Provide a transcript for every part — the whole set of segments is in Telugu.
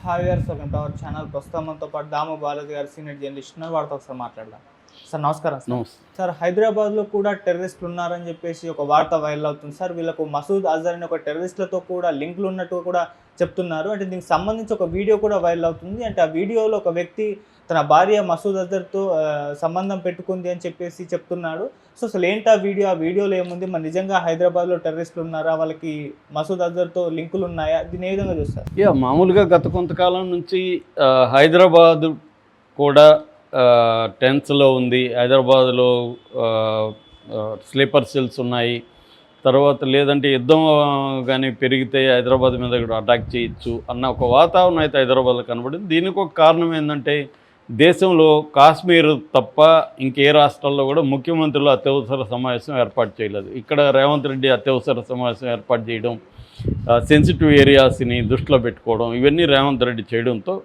Hi viewers, welcome to our channel. ప్రస్తుతం మనతో పాటు దాము బాలాజీ గారు సీనియర్ జర్నలిస్ట్ ఉన్నారు. వారితో ఒకసారి మాట్లాడదాం. సార్ నమస్కారం. సార్, హైదరాబాద్లో కూడా టెర్రరిస్టులు ఉన్నారని చెప్పేసి ఒక వార్త వైరల్ అవుతుంది సార్. వీళ్ళకు మసూద్ అజర్ అనే ఒక టెర్రరిస్టులతో కూడా లింకులు ఉన్నట్టు కూడా చెప్తున్నారు. అంటే దీనికి సంబంధించి ఒక వీడియో కూడా వైరల్ అవుతుంది. అంటే ఆ వీడియోలో ఒక వ్యక్తి తన భార్య మసూద్ అజర్తో సంబంధం పెట్టుకుంది అని చెప్పేసి చెప్తున్నాడు. సో అసలు ఏంటి ఆ వీడియోలో ఏముంది? మరి నిజంగా హైదరాబాద్లో టెర్రరిస్టులు ఉన్నారా? వాళ్ళకి మసూద్ అజర్తో లింకులు ఉన్నాయా? దీన్ని ఏ విధంగా చూస్తారు? మామూలుగా గత కొంతకాలం నుంచి హైదరాబాద్ కూడా టెన్స్లో ఉంది. హైదరాబాద్లో స్లీపర్ సెల్స్ ఉన్నాయి. తర్వాత లేదంటే యుద్ధం కానీ పెరిగితే హైదరాబాద్ మీద కూడా అటాక్ చేయొచ్చు అన్న ఒక వాతావరణం అయితే హైదరాబాద్లో కనబడింది. దీనికి ఒక కారణం ఏంటంటే, దేశంలో కాశ్మీర్ తప్ప ఇంకే రాష్ట్రాల్లో కూడా ముఖ్యమంత్రులు అత్యవసర సమావేశం ఏర్పాటు చేయలేదు. ఇక్కడ రేవంత్ రెడ్డి అత్యవసర సమావేశం ఏర్పాటు చేయడం, సెన్సిటివ్ ఏరియాస్ని దృష్టిలో పెట్టుకోవడం, ఇవన్నీ రేవంత్ రెడ్డి చేయడంతో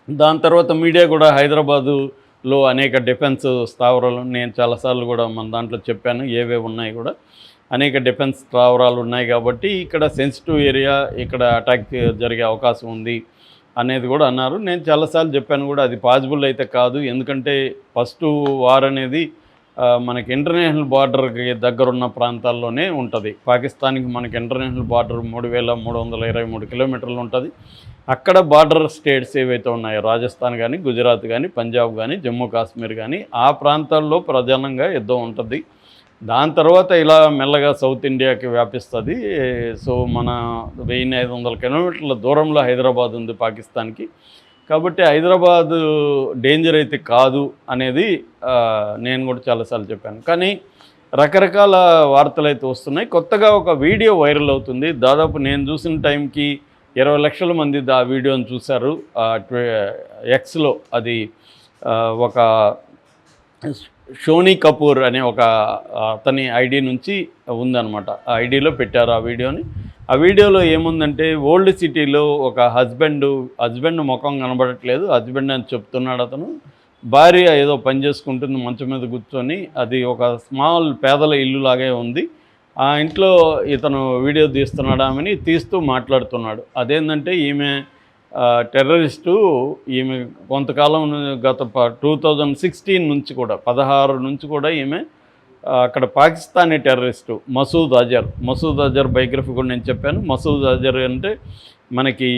దాని తర్వాత మీడియా కూడా హైదరాబాదులో అనేక డిఫెన్స్ స్థావరాలు, నేను చాలాసార్లు కూడా మన దాంట్లో చెప్పాను ఏవేవి ఉన్నాయి కూడా, అనేక డిఫెన్స్ స్థావరాలు ఉన్నాయి కాబట్టి ఇక్కడ సెన్సిటివ్ ఏరియా, ఇక్కడ అటాక్ జరిగే అవకాశం ఉంది అనేది కూడా అన్నారు. నేను చాలాసార్లు చెప్పాను కూడా, అది పాసిబుల్ అయితే కాదు. ఎందుకంటే ఫస్ట్ వార్ అనేది మనకి ఇంటర్నేషనల్ బార్డర్కి దగ్గరున్న ప్రాంతాల్లోనే ఉంటుంది. పాకిస్తాన్కి మనకి ఇంటర్నేషనల్ బార్డర్ 3323 కిలోమీటర్లు ఉంటుంది. అక్కడ బార్డర్ స్టేట్స్ ఏవైతే ఉన్నాయో, రాజస్థాన్ కానీ, గుజరాత్ కానీ, పంజాబ్ కానీ, జమ్మూ కాశ్మీర్ కానీ, ఆ ప్రాంతాల్లో ప్రధానంగా యుద్ధం ఉంటుంది. దాని తర్వాత ఇలా మెల్లగా సౌత్ ఇండియాకి వ్యాపిస్తుంది. సో మన 1500 కిలోమీటర్ల దూరంలో హైదరాబాద్ ఉంది పాకిస్తాన్కి. కాబట్టి హైదరాబాదు డేంజర్ అయితే కాదు అనేది నేను కూడా చాలాసార్లు చెప్పాను. కానీ రకరకాల వార్తలు అయితే వస్తున్నాయి. కొత్తగా ఒక వీడియో వైరల్ అవుతుంది. దాదాపు నేను చూసిన టైంకి 20 లక్షల మంది ఆ వీడియోని చూశారు. ఎక్స్లో అది ఒక షోనీ కపూర్ అనే ఒక అతని ఐడి నుంచి ఉందన్నమాట. ఆ ఐడిలో పెట్టారు ఆ వీడియోని. ఆ వీడియోలో ఏముందంటే, ఓల్డ్ సిటీలో ఒక హస్బెండ్ ముఖం కనబడట్లేదు, హస్బెండ్ అని చెప్తున్నాడు అతను. భార్య ఏదో పని చేసుకుంటుంది మంచం మీద కూర్చొని. అది ఒక స్మాల్ పేదల ఇల్లు లాగే ఉంది. ఆ ఇంట్లో ఇతను వీడియో తీస్తున్నాడు, ఆమెని తీస్తూ మాట్లాడుతున్నాడు. అదేంటంటే, ఈమె టెర్రరిస్టు. ఈమె కొంతకాలం గత 2016 నుంచి కూడా 16 నుంచి కూడా ఈమె అక్కడ పాకిస్తానీ టెర్రరిస్టు మసూద్ అజర్ బయోగ్రఫీ కూడా నేను చెప్పాను. మసూద్ అజర్ అంటే మనకి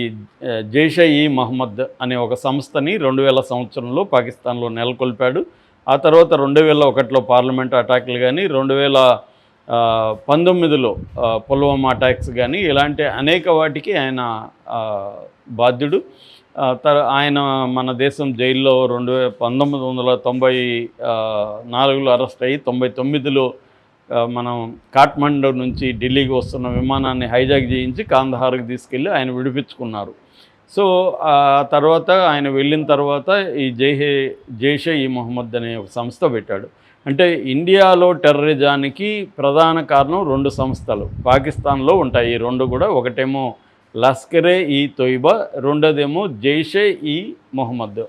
జైష్-ఇ-మొహమ్మద్ అనే ఒక సంస్థని 2000 సంవత్సరంలో పాకిస్తాన్లో నెలకొల్పాడు. ఆ తర్వాత 2001లో పార్లమెంట్ అటాక్లు కానీ, 2019లో పుల్వామా అటాక్స్ కానీ, ఇలాంటి అనేక వాటికి ఆయన బాధ్యుడు. ఆయన మన దేశం జైల్లో 1994లో అరెస్ట్ అయ్యి 99లో మనం కాఠ్మండు నుంచి ఢిల్లీకి వస్తున్న విమానాన్ని హైజాక్ చేయించి కాందహార్కి తీసుకెళ్ళి ఆయన విడిపించుకున్నారు. సో ఆ తర్వాత ఆయన వెళ్ళిన తర్వాత ఈ జైష్-ఇ-మొహమ్మద్ అనే ఒక సంస్థ పెట్టాడు. అంటే ఇండియాలో టెర్రరిజానికి ప్రధాన కారణం 2 సంస్థలు పాకిస్తాన్లో ఉంటాయి. ఈ 2 కూడా, ఒకటేమో లష్కర్-ఇ-తోయిబా, రెండోదేమో జైష్-ఇ-మొహమ్మద్.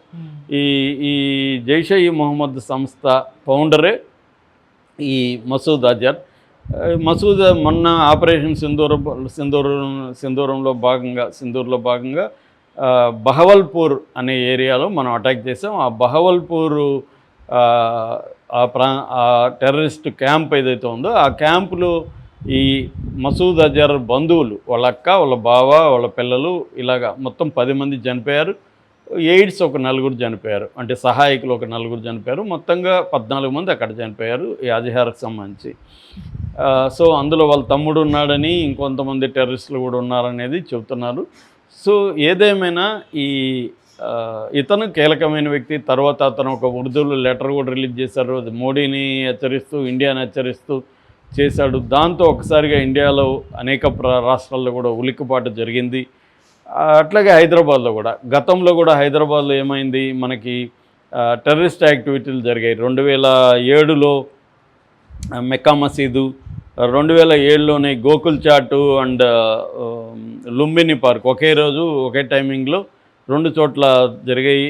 ఈ జైష్-ఇ-మొహమ్మద్ సంస్థ ఫౌండరే ఈ మసూద్ అజర్. మొన్న ఆపరేషన్ సింధూర్లో భాగంగా బహవల్పూర్ అనే ఏరియాలో మనం అటాక్ చేసాం. ఆ బహవల్పూర్ ఆ టెర్రరిస్ట్ క్యాంప్ ఏదైతే ఉందో, ఆ క్యాంపులో ఈ మసూద్ అజర్ బంధువులు, వాళ్ళ అక్క, వాళ్ళ బావ, వాళ్ళ పిల్లలు, ఇలాగా మొత్తం 10 మంది చనిపోయారు. ఎయిడ్స్ ఒక 4 చనిపోయారు. అంటే సహాయకులు ఒక 4 చనిపోయారు. మొత్తంగా 14 మంది అక్కడ చనిపోయారు ఈ అజహార్కి సంబంధించి. సో అందులో వాళ్ళ తమ్ముడు ఉన్నాడని, ఇంకొంతమంది టెర్రరిస్టులు కూడా ఉన్నారనేది చెబుతున్నారు. సో ఏదేమైనా ఇతను కీలకమైన వ్యక్తి. తర్వాత అతను ఒక ఉర్దూలో లెటర్ కూడా రిలీజ్ చేశారు. అది మోడీని హెచ్చరిస్తూ, ఇండియాని హెచ్చరిస్తూ చేశాడు. దాంతో ఒకసారిగా ఇండియాలో అనేక రాష్ట్రాల్లో కూడా ఉలిక్కిపాటు జరిగింది. అట్లాగే హైదరాబాద్లో కూడా, గతంలో కూడా హైదరాబాద్లో ఏమైంది, మనకి టెర్రరిస్ట్ యాక్టివిటీలు జరిగాయి. 2007లో మెక్కా మసీదు, 2007లోనే గోకుల్ చాటు అండ్ లుంబిని పార్క్ ఒకే రోజు ఒకే టైమింగ్లో 2 చోట్ల జరిగాయి.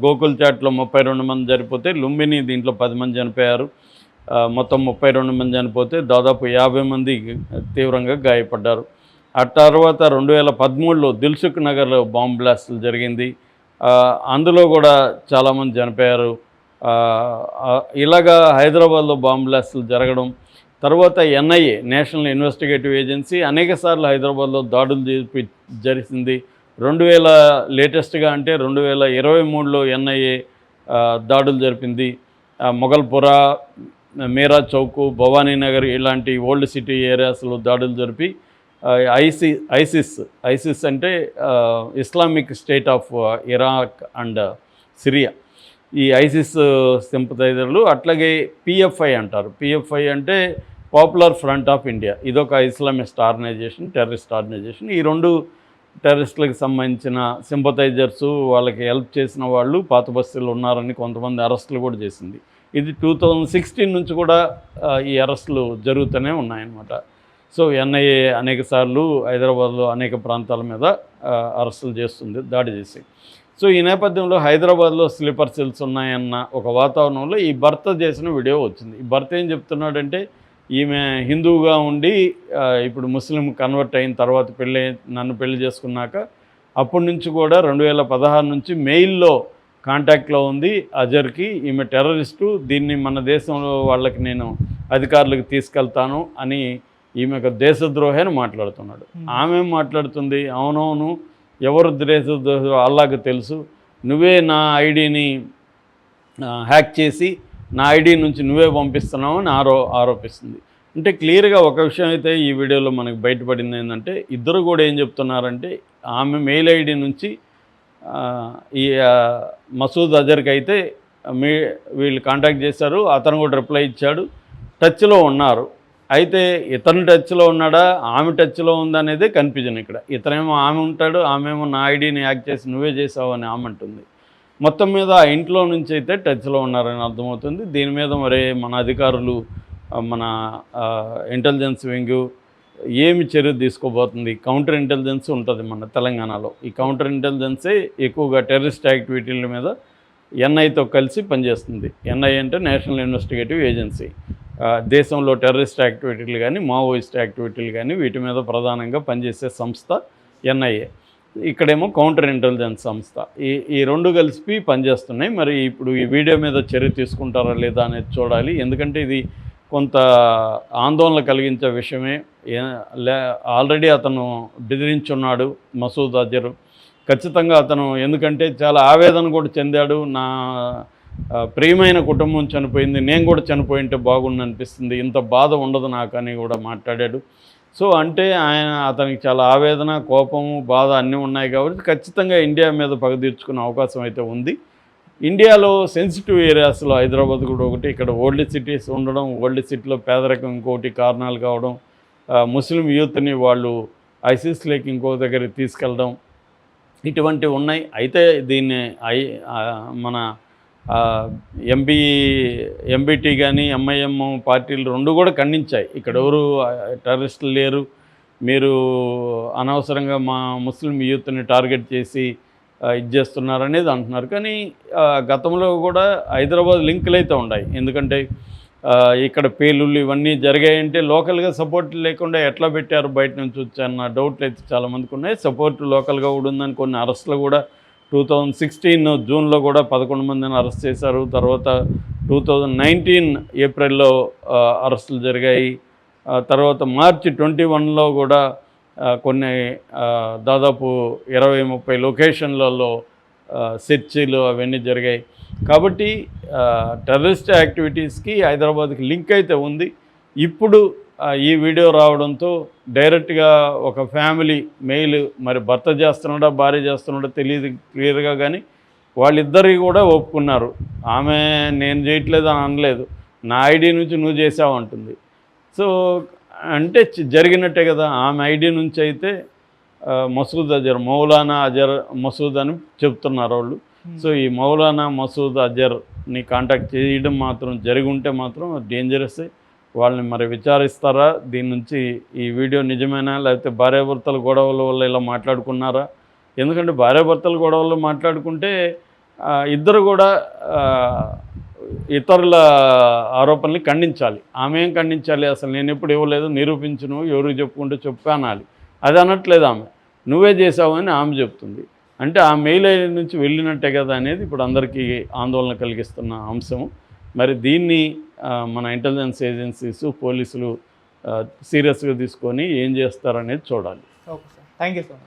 గోకుల్ చాట్లో 32 మంది చనిపోతే, లుంబిని దీంట్లో 10 మంది చనిపోయారు. మొత్తం 32 మంది చనిపోతే దాదాపు 50 మంది తీవ్రంగా గాయపడ్డారు. ఆ తర్వాత 2013లో దిల్సుఖ్ నగర్లో బాంబ్ బ్లాస్టులు జరిగింది. అందులో కూడా చాలామంది చనిపోయారు. ఇలాగా హైదరాబాద్లో బాంబ్ బ్లాస్టులు జరగడం, తర్వాత ఎన్ఐఏ నేషనల్ ఇన్వెస్టిగేటివ్ ఏజెన్సీ అనేకసార్లు హైదరాబాద్లో దాడులు జరిగింది. లేటెస్ట్గా అంటే 2023లో ఎన్ఐఏ దాడులు జరిపింది. మొగల్పురా, మీరా చౌక్, భవానీనగర్ ఇలాంటి ఓల్డ్ సిటీ ఏరియాస్లో దాడులు జరిపి ఐసిస్ అంటే Islamic state of Iraq and Syria, ఈ ఐసిస్ సింపథైజర్లు, అట్లాగే పిఎఫ్ఐ అంటారు. పిఎఫ్ఐ అంటే పాపులర్ ఫ్రంట్ ఆఫ్ ఇండియా, ఇదొక ఇస్లామిస్ట్ ఆర్గనైజేషన్, టెర్రరిస్ట్ ఆర్గనైజేషన్. ఈ రెండు టెర్రరిస్టులకు సంబంధించిన సింపథైజర్సు, వాళ్ళకి హెల్ప్ చేసిన వాళ్ళు పాత బస్తీలు ఉన్నారని కొంతమంది అరెస్టులు కూడా చేసింది. ఇది 2016 నుంచి కూడా ఈ అరెస్టులు జరుగుతూనే ఉన్నాయన్నమాట. సో ఎన్ఐఏ అనేకసార్లు హైదరాబాద్లో అనేక ప్రాంతాల మీద అరెస్టులు చేస్తుంది, దాడి చేసి. సో ఈ నేపథ్యంలో హైదరాబాద్లో స్లీపర్ సెల్స్ ఉన్నాయన్న ఒక వాతావరణంలో ఈ భర్త చేసిన వీడియో వచ్చింది. ఈ భర్త ఏం చెప్తున్నాడంటే, ఈమె హిందువుగా ఉండి ఇప్పుడు ముస్లిం కన్వర్ట్ అయిన తర్వాత నన్ను పెళ్లి చేసుకున్నాక అప్పటి నుంచి కూడా 2016 నుంచి మెయిల్లో కాంటాక్ట్లో ఉంది అజర్కి, ఈమె టెర్రరిస్టు, దీన్ని మన దేశంలో వాళ్ళకి నేను అధికారులకు తీసుకెళ్తాను అని ఈమె ఒక దేశద్రోహి అని మాట్లాడుతున్నాడు. ఆమె మాట్లాడుతుంది, అవునవును ఎవరు దేశద్రోహి అల్లాకు తెలుసు, నువ్వే నా ఐడిని హ్యాక్ చేసి నా ఐడి నుంచి నువ్వే పంపిస్తున్నావు అని ఆరోపిస్తుంది. అంటే క్లియర్గా ఒక విషయం అయితే ఈ వీడియోలో మనకు బయటపడింది ఏంటంటే, ఇద్దరు కూడా ఏం చెప్తున్నారంటే, ఆమె మెయిల్ ఐడి నుంచి ఈ మసూద్ అజర్కి అయితే వీళ్ళు కాంటాక్ట్ చేశారు, అతను కూడా రిప్లై ఇచ్చాడు, టచ్లో ఉన్నారు. అయితే ఇతను టచ్లో ఉన్నాడా, ఆమె టచ్లో ఉందనేదే కన్ఫ్యూజన్ ఇక్కడ. ఇతనేమో ఆమె ఉంటాడు, ఆమెమో నా ఐడిని హ్యాక్ చేసి నువ్వే చేసావు అని ఆమె అంటుంది. మొత్తం మీద ఆ ఇంట్లో నుంచి అయితే టచ్లో ఉన్నారని అర్థమవుతుంది. దీని మీద మరి మన అధికారులు, మన ఇంటెలిజెన్స్ వింగ్ ఏమి చర్య తీసుకోబోతుంది? కౌంటర్ ఇంటెలిజెన్స్ ఉంటుంది మన తెలంగాణలో. ఈ కౌంటర్ ఇంటెలిజెన్సే ఎక్కువగా టెర్రరిస్ట్ యాక్టివిటీల మీద ఎన్ఐతో కలిసి పనిచేస్తుంది. ఎన్ఐ అంటే నేషనల్ ఇన్వెస్టిగేటివ్ ఏజెన్సీ. దేశంలో టెర్రరిస్ట్ యాక్టివిటీలు కానీ, మావోయిస్ట్ యాక్టివిటీలు కానీ వీటి మీద ప్రధానంగా పనిచేసే సంస్థ ఎన్ఐఏ. ఇక్కడేమో కౌంటర్ ఇంటెలిజెన్స్ సంస్థ. ఈ రెండు కలిసి పనిచేస్తున్నాయి. మరి ఇప్పుడు ఈ వీడియో మీద చర్య తీసుకుంటారా లేదా అనేది చూడాలి. ఎందుకంటే ఇది కొంత ఆందోళన కలిగించే విషయమే. ఆల్రెడీ అతను బెదిరించున్నాడు మసూద్ అజర్. ఖచ్చితంగా అతను, ఎందుకంటే చాలా ఆవేదన కూడా చెందాడు. నా ప్రియమైన కుటుంబం చనిపోయింది, నేను కూడా చనిపోయింటే బాగుండు అనిపిస్తుంది, ఇంత బాధ ఉండదు నాకు అని కూడా మాట్లాడాడు. సో అంటే అతనికి చాలా ఆవేదన, కోపము, బాధ అన్నీ ఉన్నాయి కాబట్టి ఖచ్చితంగా ఇండియా మీద పగ తీర్చుకునే అవకాశం అయితే ఉంది. ఇండియాలో సెన్సిటివ్ ఏరియాస్లో హైదరాబాద్ కూడా ఒకటి, ఇక్కడ ఓల్డ్ సిటీస్ ఉండడం, ఓల్డ్ సిటీలో పేదరికం ఇంకోటి కారణాలు కావడం, ముస్లిం యూత్ని వాళ్ళు ఐసిస్లోకి ఇంకో దగ్గరికి తీసుకెళ్ళడం, ఇటువంటివి ఉన్నాయి. అయితే దీన్ని మన ఎంబీటీ కానీ ఎంఐఎం పార్టీలు రెండు కూడా ఖండించాయి. ఇక్కడ ఎవరు టెర్రరిస్టులు లేరు, మీరు అనవసరంగా మా ముస్లిం యూత్ని టార్గెట్ చేసి ఇది చేస్తున్నారు అనేది అంటున్నారు. కానీ గతంలో కూడా హైదరాబాద్ లింకులు అయితే ఉన్నాయి. ఎందుకంటే ఇక్కడ పేలుళ్ళు ఇవన్నీ జరిగాయంటే లోకల్గా సపోర్ట్ లేకుండా ఎట్లా పెట్టారు, బయట నుంచి వచ్చాయన్న డౌట్లు అయితే చాలామందికి ఉన్నాయి. సపోర్ట్ లోకల్గా కూడా ఉందని కొన్ని అరెస్టులు కూడా 2016 జూన్లో కూడా 11 మందిని అరెస్ట్ చేశారు. తర్వాత 2019 ఏప్రిల్లో అరెస్టులు జరిగాయి. తర్వాత మార్చి 21లో కూడా కొన్ని దాదాపు 20-30 లొకేషన్లలో సెర్చీలు అవన్నీ జరిగాయి. కాబట్టి టెర్రరిస్ట్ యాక్టివిటీస్కి హైదరాబాద్కి లింక్ అయితే ఉంది. ఇప్పుడు ఈ వీడియో రావడంతో డైరెక్ట్గా ఒక ఫ్యామిలీ మెయిల్, మరి భర్త చేస్తున్నాడా భార్య చేస్తున్నాడా తెలియదు క్లియర్గా, కానీ వాళ్ళిద్దరికి కూడా ఒప్పుకున్నారు. ఆమె నేను చేయట్లేదు అని అనలేదు, నా ఐడి నుంచి నువ్వు చేసావు అంటుంది. సో అంటే జరిగినట్టే కదా. ఆమె ఐడి నుంచి అయితే మసూద్ అజర్, మౌలానా అజర్ మసూద్ అని చెప్తున్నారు వాళ్ళు. సో ఈ మౌలానా మసూద్ అజర్ని కాంటాక్ట్ చేయడం మాత్రం జరిగి ఉంటే మాత్రం డేంజరస్. వాళ్ళని మరి విచారిస్తారా, దీని నుంచి ఈ వీడియో నిజమేనా, లేకపోతే భార్యాభర్తల గొడవల వల్ల ఇలా మాట్లాడుకున్నారా? ఎందుకంటే భార్యాభర్తల గొడవలు మాట్లాడుకుంటే ఇద్దరు కూడా ఇతరుల ఆరోపణల్ని ఖండించాలి. ఆమె ఏం ఖండించాలి, అసలు నేను ఎప్పుడు ఇవ్వలేదు, నిరూపించును, ఎవరికి చెప్పుకుంటే చెప్పు అనాలి. అది అనట్లేదు ఆమె, నువ్వే చేసావు అని ఆమె చెప్తుంది. అంటే ఆ మెయిల్ ఐడి నుంచి వెళ్ళినట్టే కదా అనేది ఇప్పుడు అందరికీ ఆందోళన కలిగిస్తున్న అంశం. మరి దీన్ని మన ఇంటెలిజెన్స్ ఏజెన్సీస్, పోలీసులు సీరియస్గా తీసుకొని ఏం చేస్తారనేది చూడాలి. Okay sir, thank you so much.